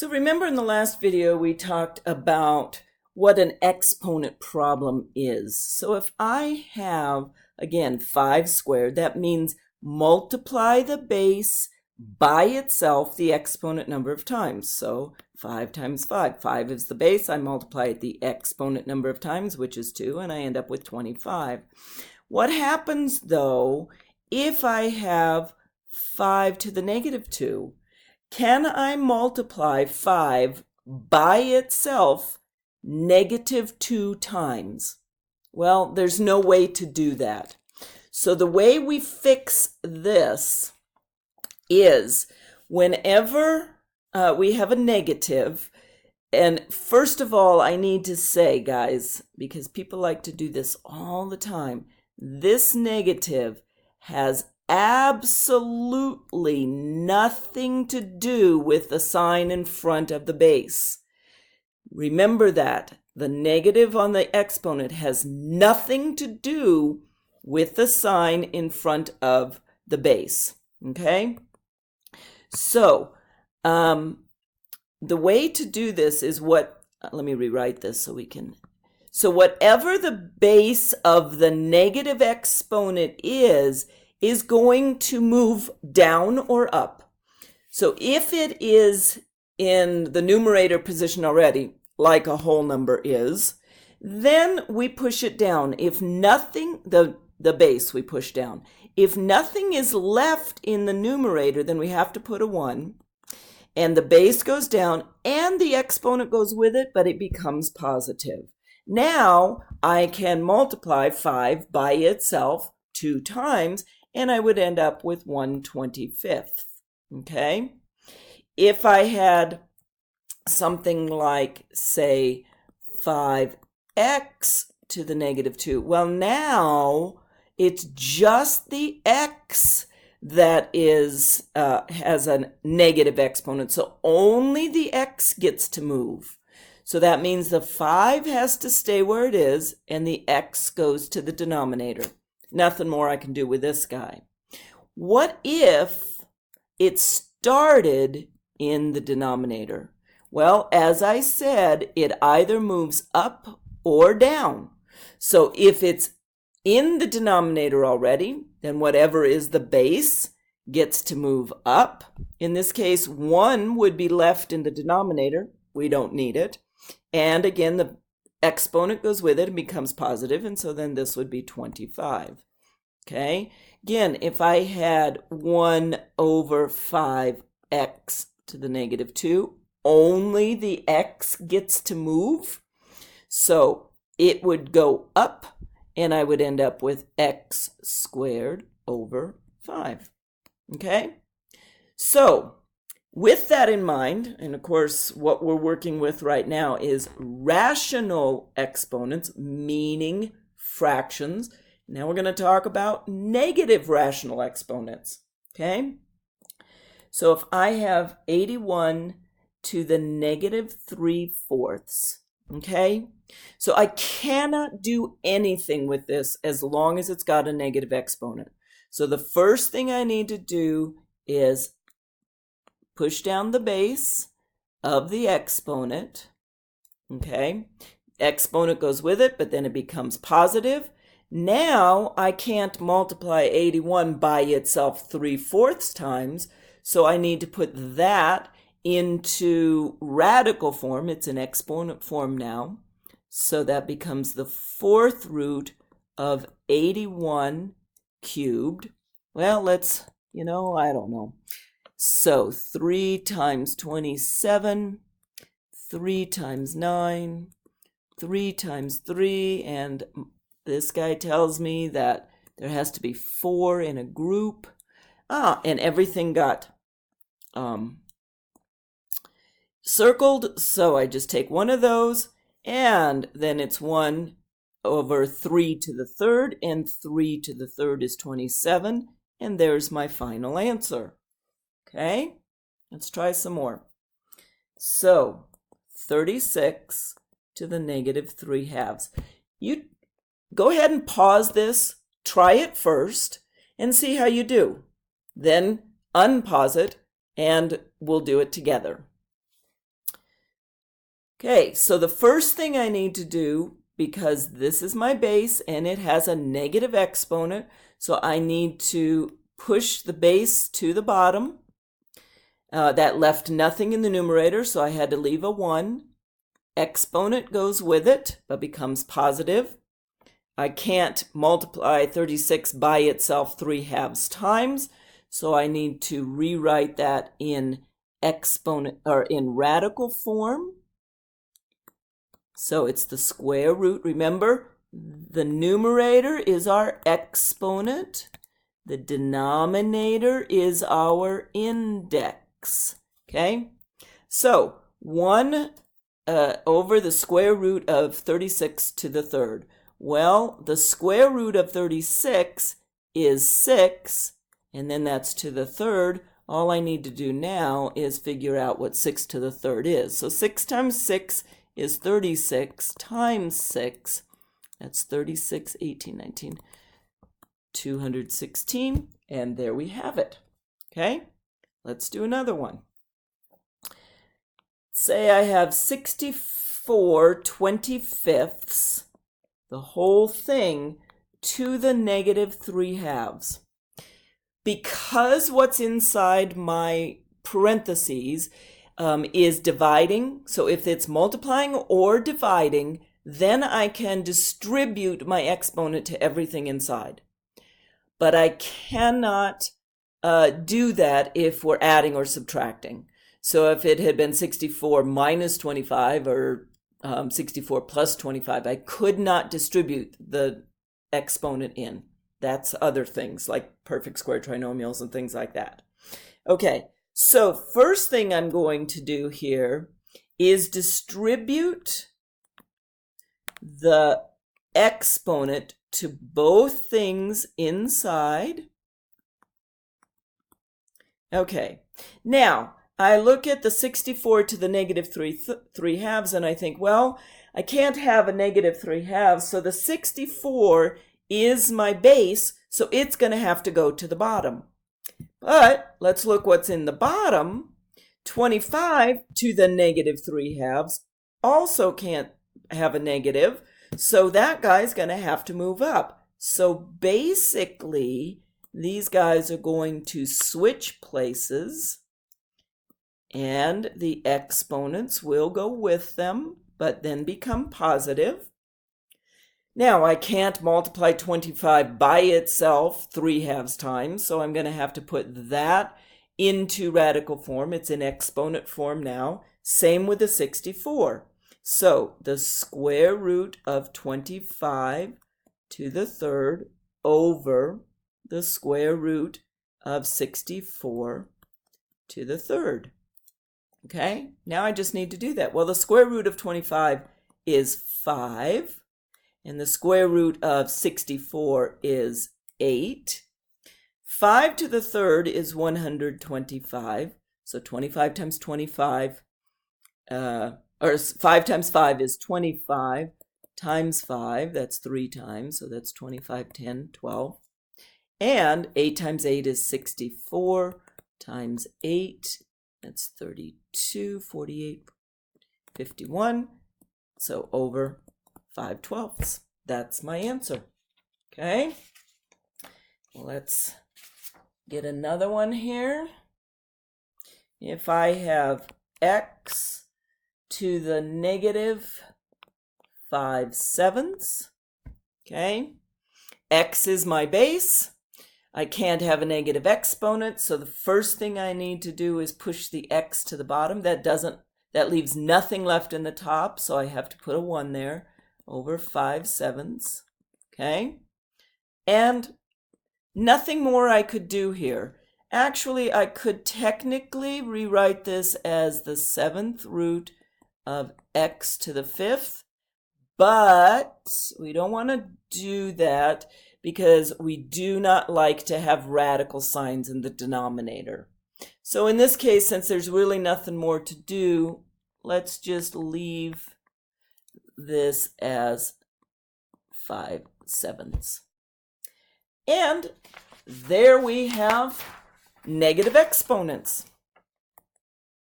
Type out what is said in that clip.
So remember in the last video we talked about what an exponent problem is. So if I have, again, 5 squared, that means multiply the base by itself the exponent number of times. So 5 times 5. 5 is the base. I multiply it the exponent number of times, which is 2, and I end up with 25. What happens, though, if I have 5 to the negative 2? Can I multiply 5 by itself negative 2 times? Well, there's no way to do that. So the way we fix this is whenever we have a negative, and first of all, I need to say, guys, because people like to do this all the time, this negative has absolutely nothing to do with the sign in front of the base. Remember that. The negative on the exponent has nothing to do with the sign in front of the base. Okay? So, the way to do this is let me rewrite this so we can. So whatever the base of the negative exponent is going to move down or up. So if it is in the numerator position already, like a whole number is, then we push it down. If nothing, the base we push down. If nothing is left in the numerator, then we have to put a 1. And the base goes down and the exponent goes with it, but it becomes positive. Now I can multiply 5 by itself 2 times, and I would end up with 1/25th, okay? If I had something like, say, 5x to the negative 2, well, now it's just the x that is has a negative exponent, so only the x gets to move. So that means the 5 has to stay where it is, and the x goes to the denominator. Nothing more I can do with this guy. What if it started in the denominator? Well, as I said, it either moves up or down. So if it's in the denominator already, then whatever is the base gets to move up. In this case, 1 would be left in the denominator. We don't need it. And again, the exponent goes with it and becomes positive, and so then this would be 25. Okay? Again, if I had 1 over 5x to the negative 2, only the x gets to move. So it would go up, and I would end up with x squared over 5. Okay? So with that in mind, and of course what we're working with right now is rational exponents, meaning fractions. Now we're going to talk about negative rational exponents, okay? So if I have 81 to the negative 3/4, okay? So I cannot do anything with this as long as it's got a negative exponent. So the first thing I need to do is push down the base of the exponent, okay? Exponent goes with it, but then it becomes positive. Now I can't multiply 81 by itself 3/4 times, so I need to put that into radical form. It's an exponent form now. So that becomes the 4th root of 81 cubed. Well, let's, I don't know. So 3 times 27, 3 times 9, 3 times 3, and this guy tells me that there has to be 4 in a group. And everything got circled, so I just take one of those, and then it's 1 over 3 to the 3rd, and 3 to the 3rd is 27, and there's my final answer. Okay, let's try some more. So 36 to the negative 3/2. You go ahead and pause this, try it first, and see how you do. Then unpause it, and we'll do it together. Okay, so the first thing I need to do, because this is my base and it has a negative exponent, so I need to push the base to the bottom. That left nothing in the numerator, so I had to leave a 1. Exponent goes with it, but becomes positive. I can't multiply 36 by itself 3/2 times, so I need to rewrite that in exponent or in radical form. So it's the square root. Remember, the numerator is our exponent. The denominator is our index. Okay? So 1 over the square root of 36 to the third. Well, the square root of 36 is 6, and then that's to the third. All I need to do now is figure out what 6 to the third is. So 6 times 6 is 36 times 6. That's 36, 18, 19, 216. And there we have it. Okay, let's do another one. Say I have 64 25ths, the whole thing, to the negative 3/2. Because what's inside my parentheses is dividing, so if it's multiplying or dividing, then I can distribute my exponent to everything inside. But I cannot do that if we're adding or subtracting. So if it had been 64 minus 25 or 64 plus 25, I could not distribute the exponent in. That's other things like perfect square trinomials and things like that. Okay, so first thing I'm going to do here is distribute the exponent to both things inside. Okay, now I look at the 64 to the negative 3/2 and I think, well, I can't have a negative 3/2, so the 64 is my base, so it's going to have to go to the bottom. But let's look what's in the bottom. 25 to the negative 3/2 also can't have a negative, so that guy's going to have to move up. So basically, these guys are going to switch places, and the exponents will go with them, but then become positive. Now, I can't multiply 25 by itself 3/2 times, so I'm going to have to put that into radical form. It's in exponent form now. Same with the 64. So the square root of 25 to the third over the square root of 64 to the third. Okay, now I just need to do that. Well, the square root of 25 is 5, and the square root of 64 is 8. 5 to the third is 125, so 25 times 25, or 5 times 5 is 25 times 5, that's 3 times, so that's 25, 10, 12. And 8 times 8 is 64 times 8, that's 32, 48, 51, so over 5/12. That's my answer. Okay, let's get another one here. If I have x to the negative 5/7, okay, x is my base. I can't have a negative exponent, so the first thing I need to do is push the x to the bottom. That leaves nothing left in the top, so I have to put a 1 there, over 5/7, okay? And nothing more I could do here. Actually, I could technically rewrite this as the 7th root of x to the 5th, but we don't want to do that because we do not like to have radical signs in the denominator. So in this case, since there's really nothing more to do, let's just leave this as 5/7. And there we have negative exponents.